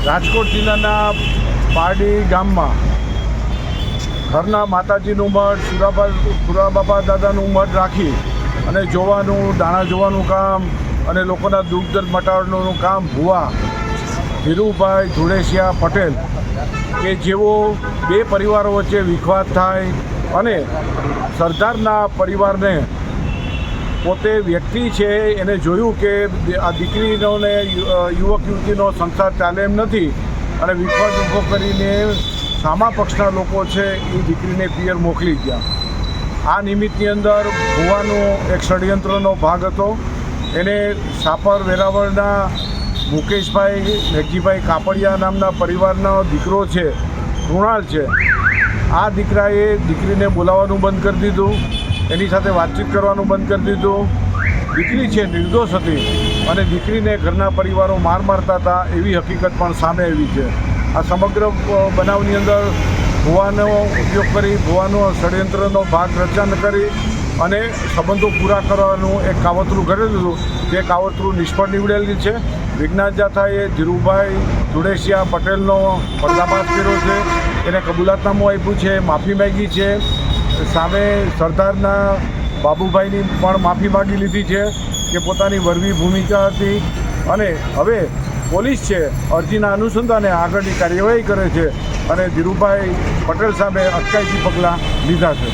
રાજકોટ જિલ્લાના પારડી ગામમાં ઘરના માતાજીનું મઠ, સુરાબાપા દાદાનું મઠ રાખી અને દાણા જોવાનું કામ અને લોકોના દુઃખ દર્દ મટાડવાનું કામ ભુવા ધીરુભાઈ ધુળેશિયા પટેલ કે જેઓ બે પરિવારો વચ્ચે વિખવાદ થાય અને સરદારના પરિવારને પોતે વ્યક્તિ છે એને જોયું કે આ દીકરીનો ને યુવક યુવતીનો સંસાર ચાલે એમ નથી અને વિખવાદ ઊભો કરીને સામા પક્ષના લોકો છે એ દીકરીને પિયર મોકલી ગયા। આ નિમિત્તની અંદર ભુવાનો એક ષડયંત્રનો ભાગ હતો। એને સાપર વેરાવળના મુકેશભાઈ મેઘજીભાઈ કાપડિયા નામના પરિવારનો દીકરો છે, કૃણાલ છે। આ દીકરાએ દીકરીને બોલાવવાનું બંધ કરી દીધું, એની સાથે વાતચીત કરવાનું બંધ કરી દીધું। દીકરી છે નિર્દોષ હતી અને દીકરીને ઘરના પરિવારો માર મારતા હતા એવી હકીકત પણ સામે આવી છે। આ સમગ્ર બનાવની અંદર ભુવાનો ઉપયોગ કરી, ભુવાનો ષડયંત્રનો ભાગ રચના કરી અને સંબંધો પૂરા કરવાનું એક કાવતરું કરેલું હતું। તે કાવતરું નિષ્ફળ નીવડેલી છે। વિજ્ઞાન જાથાએ ધીરુભાઈ ધુળેશિયા પટેલનો પર્દાફાશ કર્યો છે, એને કબૂલાતનામું આપ્યું છે, માફી માગી છે। સામે સરદારના બાબુભાઈની પણ માફી માગી લીધી છે કે પોતાની વરવી ભૂમિકા હતી અને હવે પોલીસ છે અરજીના અનુસંધાને આગળની કાર્યવાહી કરે છે અને ધીરુભાઈ પટેલ સામે અટકાયતી પગલાં લીધા છે।